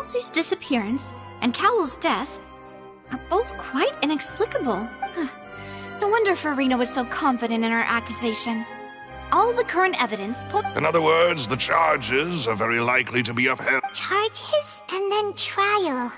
Halsey's disappearance and Cowell's death are both quite inexplicable. No wonder Farina was so confident in her accusation. All the current evidence In other words, the charges are very likely to be upheld. Charges and then trial.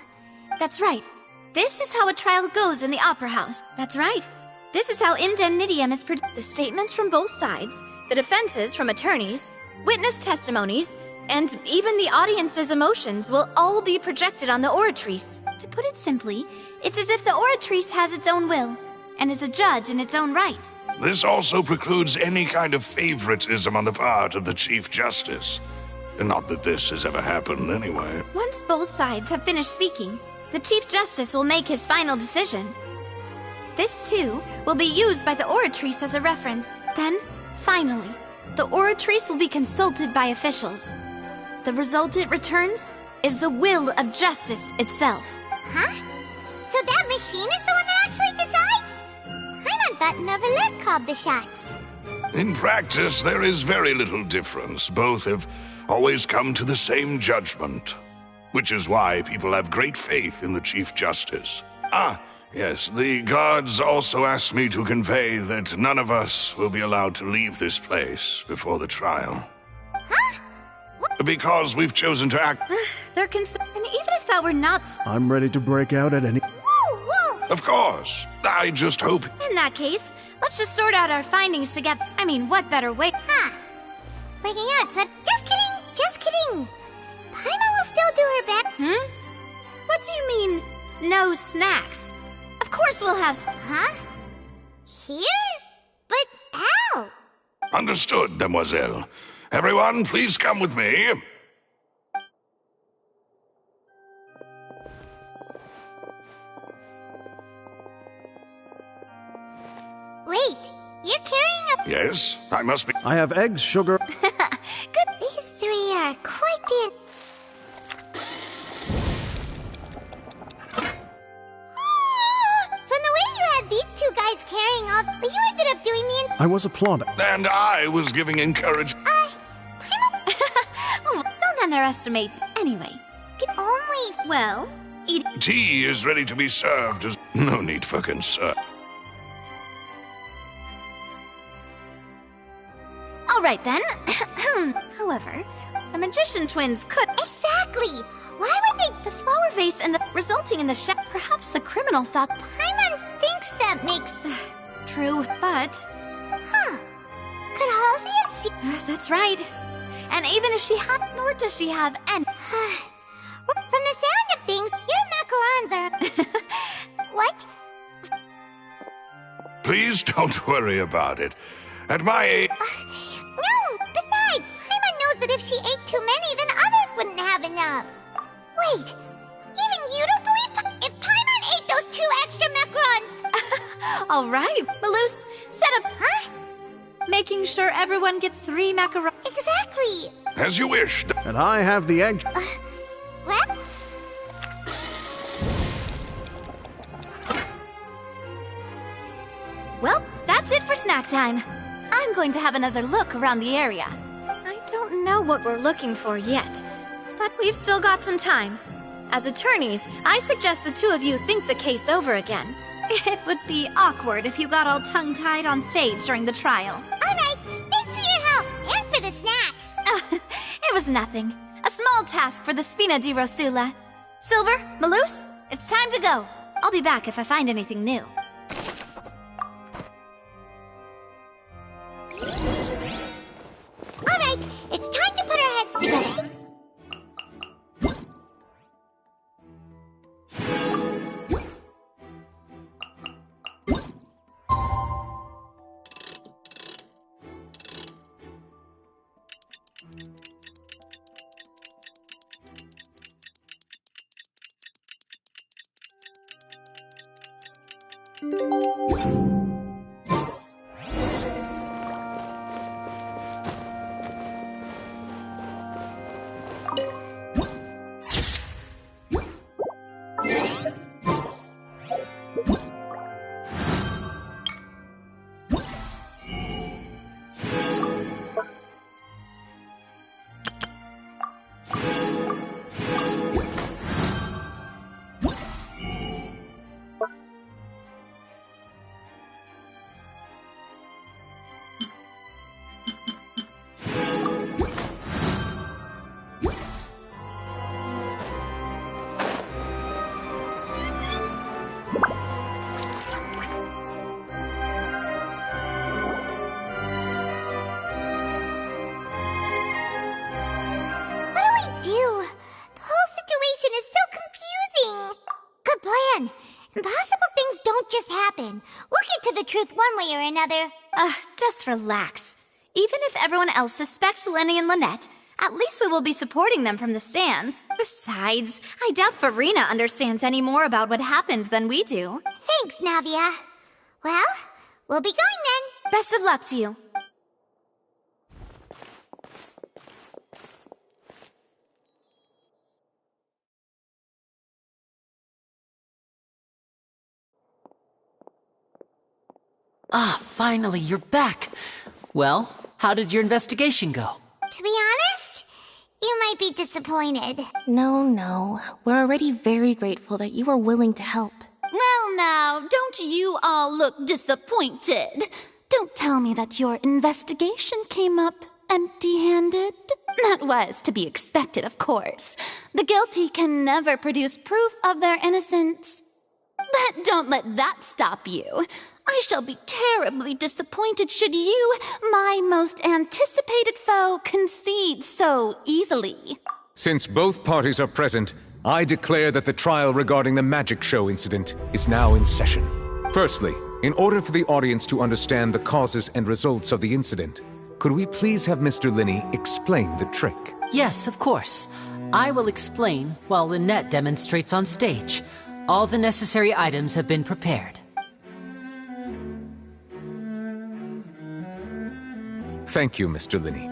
That's right. This is how a trial goes in the Opera House. That's right. This is how indemnitium is The statements from both sides, the defenses from attorneys, witness testimonies, and even the audience's emotions will all be projected on the oratrice. To put it simply, it's as if the oratrice has its own will, and is a judge in its own right. This also precludes any kind of favoritism on the part of the Chief Justice. And not that this has ever happened anyway. Once both sides have finished speaking, the Chief Justice will make his final decision. This, too, will be used by the oratrice as a reference. Then, finally, the oratrice will be consulted by officials. The result it returns is the will of justice itself. Huh? So that machine is the one that actually decides? Paimon thought Novelet called the shots. In practice, there is very little difference. Both have always come to the same judgment. Which is why people have great faith in the Chief Justice. Yes, the guards also asked me to convey that none of us will be allowed to leave this place before the trial. Huh? What? Because we've chosen to act... They're concerned, even if that were not... I'm ready to break out at any... Whoa, whoa! Of course. I just hope... In that case, let's just sort out our findings together. I mean, what better way... Huh. Breaking out, so... Just kidding! Paimon will still do her best. What do you mean, no snacks? Of course we'll have Huh? Here? But how? Understood, Demoiselle. Everyone, please come with me. Wait, you're carrying a... Yes, I must be... I have eggs, sugar... Good. These three are quite the... From the way you had these two guys carrying off, but you ended up doing the... I was applauding. And I was giving encouragement. Don't underestimate. Anyway, Only... well, eat... Tea is ready to be served. No need for concern. All right, then. However, the magician twins could... Exactly! Why would they... The flower vase and the... resulting in the perhaps the criminal thought... Paimon thinks that makes... True, but... Huh. Could Halsey have seen... That's right. And even if she had... Nor does she have any... From the sound of things, your macarons are... What? Please don't worry about it. At my age... No! Besides, Paimon knows that if she ate too many, then others wouldn't have enough. Wait, even you don't believe... If Paimon ate those 2 extra macarons... All right, Malus, set up... Huh? Making sure everyone gets 3 macarons. Exactly. As you wish. And I have the egg... What? Well, that's it for snack time. I'm going to have another look around the area. I don't know what we're looking for yet, but we've still got some time. As attorneys, I suggest the 2 of you think the case over again. It would be awkward if you got all tongue-tied on stage during the trial. All right, thanks for your help, and for the snacks. It was nothing. A small task for the Spina di Rosula. Silver, Malus, it's time to go. I'll be back if I find anything new. All right, it's time to put our heads together. happen. We'll get to the truth one way or another. Just relax. Even if everyone else suspects Lenny and Lynette, at least we will be supporting them from the stands. Besides, I doubt Farina understands any more about what happened than we do. Thanks, Navia. Well, we'll be going then. Best of luck to you. Ah, finally, you're back. Well, how did your investigation go? To be honest, you might be disappointed. No. We're already very grateful that you were willing to help. Well now, don't you all look disappointed. Don't tell me that your investigation came up empty-handed. That was to be expected, of course. The guilty can never produce proof of their innocence. But don't let that stop you. I shall be terribly disappointed should you, my most anticipated foe, concede so easily. Since both parties are present, I declare that the trial regarding the magic show incident is now in session. Firstly, in order for the audience to understand the causes and results of the incident, could we please have Mr. Linney explain the trick? Yes, of course. I will explain while Lynette demonstrates on stage. All the necessary items have been prepared. Thank you, Mr. Linney.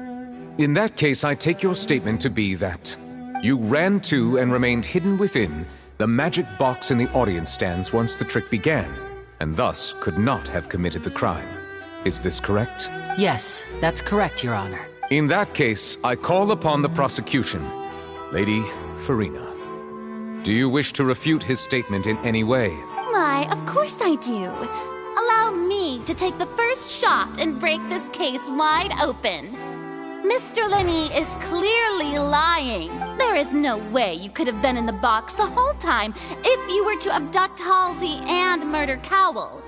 In that case, I take your statement to be that you ran to and remained hidden within the magic box in the audience stands once the trick began, and thus could not have committed the crime. Is this correct? Yes, that's correct, Your Honor. In that case, I call upon the prosecution. Lady Farina, do you wish to refute his statement in any way? Why, of course I do. Allow me to take the first shot and break this case wide open. Mr. Linney is clearly lying. There is no way you could have been in the box the whole time if you were to abduct Halsey and murder Cowell.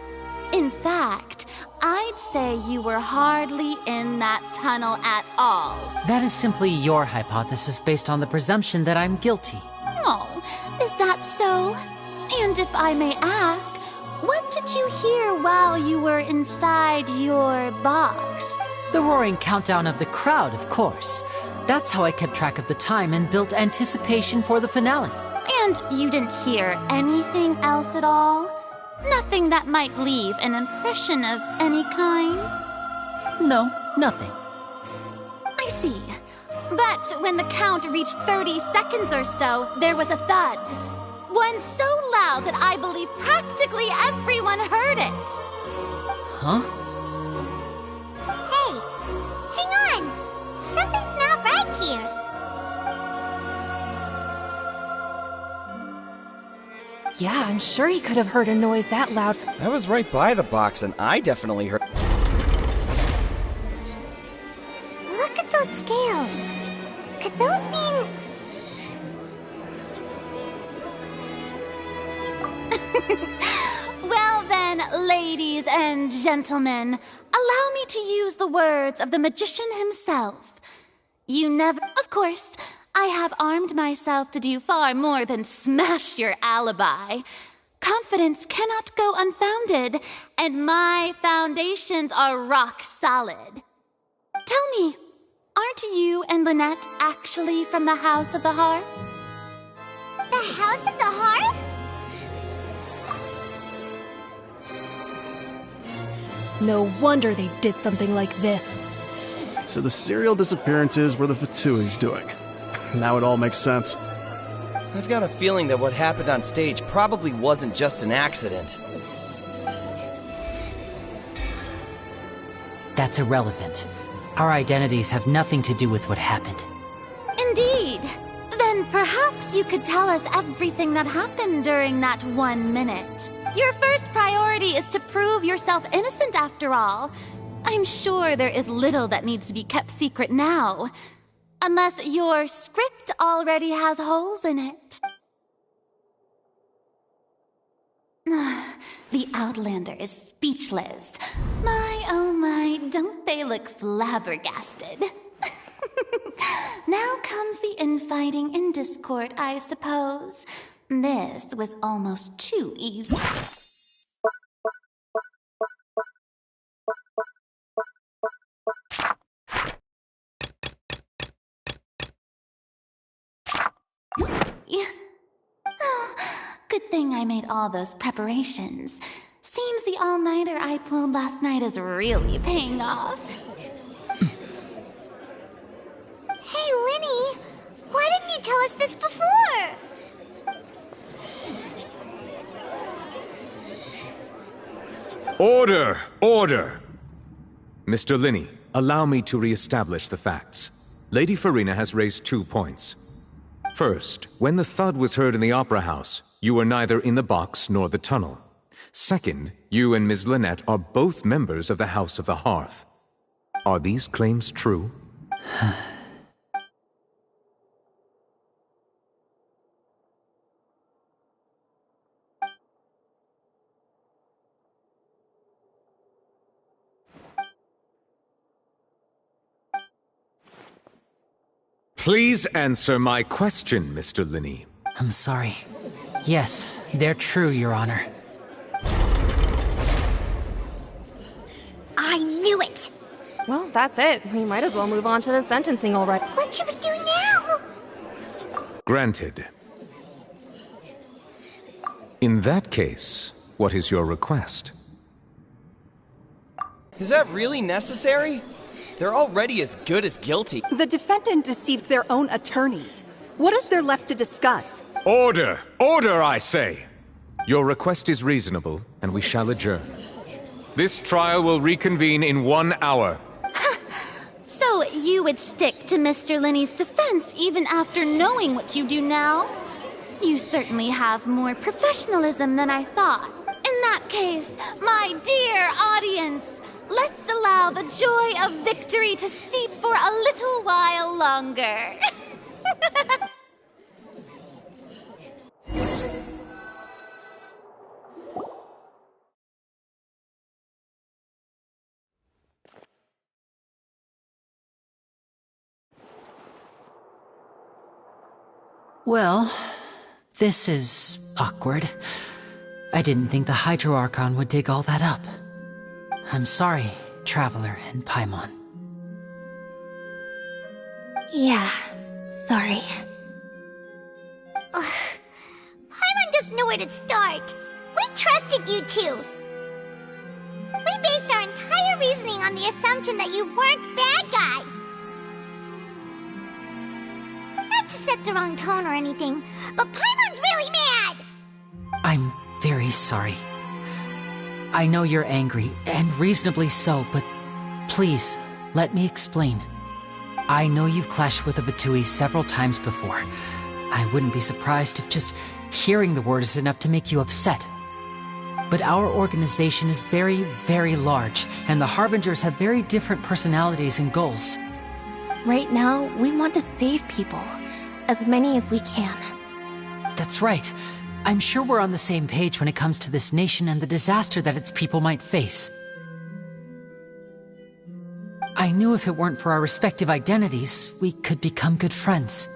In fact, I'd say you were hardly in that tunnel at all. That is simply your hypothesis based on the presumption that I'm guilty. Oh, is that so? And if I may ask, what did you hear while you were inside your box? The roaring countdown of the crowd, of course. That's how I kept track of the time and built anticipation for the finale. And you didn't hear anything else at all? Nothing that might leave an impression of any kind? No, nothing. I see. But when the count reached 30 seconds or so, there was a thud. One so loud that I believe practically everyone heard it. Huh? Hey, hang on. Something's not right here. Yeah, I'm sure he could have heard a noise that loud. I was right by the box, and I definitely heard... Look at those scales. Could those mean... Well then, ladies and gentlemen, allow me to use the words of the magician himself. You never... Of course, I have armed myself to do far more than smash your alibi. Confidence cannot go unfounded, and my foundations are rock solid. Tell me, aren't you and Lynette actually from the House of the Hearth? The House of the Hearth? No wonder they did something like this. So the serial disappearances were the Fatsui's doing. Now it all makes sense. I've got a feeling that what happened on stage probably wasn't just an accident. That's irrelevant. Our identities have nothing to do with what happened. Indeed. Then perhaps you could tell us everything that happened during that 1 minute. Your first priority is to prove yourself innocent after all. I'm sure there is little that needs to be kept secret now. Unless your script already has holes in it. The Outlander is speechless. My, oh my, don't they look flabbergasted? Now comes the infighting and discord, I suppose. This was almost too easy. Oh, good thing I made all those preparations. Seems the all-nighter I pulled last night is really paying off. Hey, Linny! Why didn't you tell us this before? Order! Order! Mr. Linney, allow me to re-establish the facts. Lady Farina has raised 2 points. First, when the thud was heard in the Opera House, you were neither in the box nor the tunnel. Second, you and Ms. Lynette are both members of the House of the Hearth. Are these claims true? Please answer my question, Mr. Linney. I'm sorry. Yes, they're true, Your Honor. I knew it! Well, that's it. We might as well move on to the sentencing already. What should we do now? Granted. In that case, what is your request? Is that really necessary? They're already as good as guilty. The defendant deceived their own attorneys. What is there left to discuss? Order! Order, I say! Your request is reasonable, and we shall adjourn. This trial will reconvene in 1 hour. So you would stick to Mr. Linney's defense even after knowing what you do now? You certainly have more professionalism than I thought. In that case, my dear audience, let's allow the joy of victory to steep for a little while longer. Well, this is awkward. I didn't think the Hydro Archon would dig all that up. I'm sorry, Traveler and Paimon. Yeah, sorry. Paimon doesn't know where to start. We trusted you two. We based our entire reasoning on the assumption that you weren't bad guys. Not to set the wrong tone or anything, but Paimon's really mad! I'm very sorry. I know you're angry, and reasonably so, but please, let me explain. I know you've clashed with the Vitui several times before. I wouldn't be surprised if just hearing the word is enough to make you upset. But our organization is very, very large, and the Harbingers have very different personalities and goals. Right now, we want to save people. As many as we can. That's right. I'm sure we're on the same page when it comes to this nation and the disaster that its people might face. I knew if it weren't for our respective identities, we could become good friends.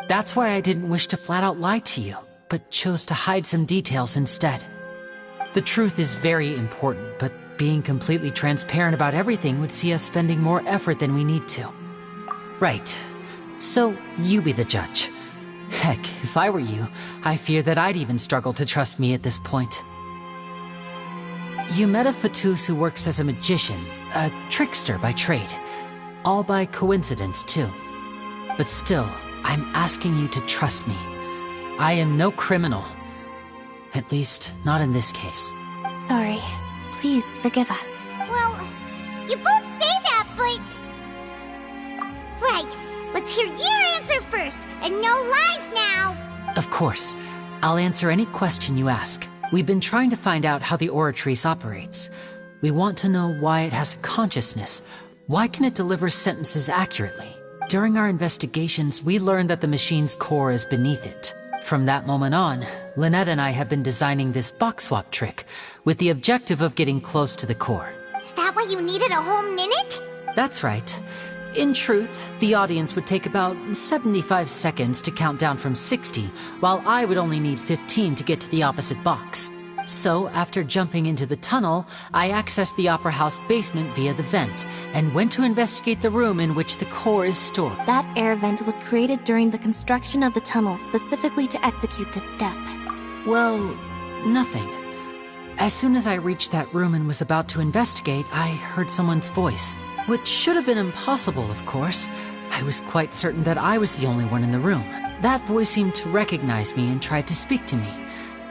That's why I didn't wish to flat out lie to you, but chose to hide some details instead. The truth is very important, but being completely transparent about everything would see us spending more effort than we need to. Right. So, you be the judge. Heck, if I were you, I fear that I'd even struggle to trust me at this point. You met a Fatus who works as a magician, a trickster by trade. All by coincidence, too. But still, I'm asking you to trust me. I am no criminal. At least, not in this case. Sorry. Please forgive us. Well, you both say that, but... Right. Let's hear your answer first, and no lies now! Of course. I'll answer any question you ask. We've been trying to find out how the Oratrice operates. We want to know why it has a consciousness. Why can it deliver sentences accurately? During our investigations, we learned that the machine's core is beneath it. From that moment on, Lynette and I have been designing this box swap trick, with the objective of getting close to the core. Is that why you needed a whole minute? That's right. In truth, the audience would take about 75 seconds to count down from 60, while I would only need 15 to get to the opposite box. So, after jumping into the tunnel, I accessed the Opera House basement via the vent, and went to investigate the room in which the core is stored. That air vent was created during the construction of the tunnel specifically to execute this step. Well, nothing. As soon as I reached that room and was about to investigate, I heard someone's voice. Which should have been impossible, of course. I was quite certain that I was the only one in the room. That voice seemed to recognize me and tried to speak to me.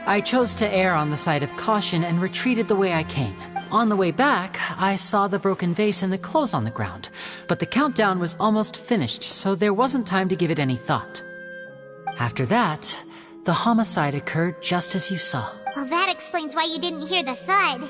I chose to err on the side of caution and retreated the way I came. On the way back, I saw the broken vase and the clothes on the ground, but the countdown was almost finished, so there wasn't time to give it any thought. After that, the homicide occurred just as you saw. Well, that explains why you didn't hear the thud.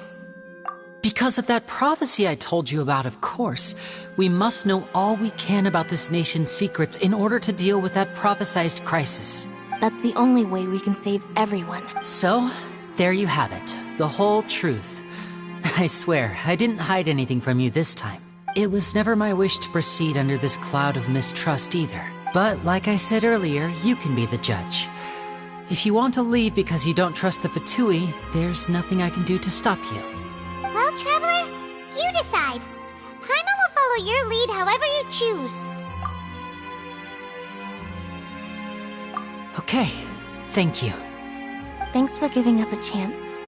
Because of that prophecy I told you about, of course. We must know all we can about this nation's secrets in order to deal with that prophesized crisis. That's the only way we can save everyone. So, there you have it. The whole truth. I swear, I didn't hide anything from you this time. It was never my wish to proceed under this cloud of mistrust either. But like I said earlier, you can be the judge. If you want to leave because you don't trust the Fatui, there's nothing I can do to stop you. Well, Traveler, you decide. Paimon will follow your lead however you choose. Okay, thank you. Thanks for giving us a chance.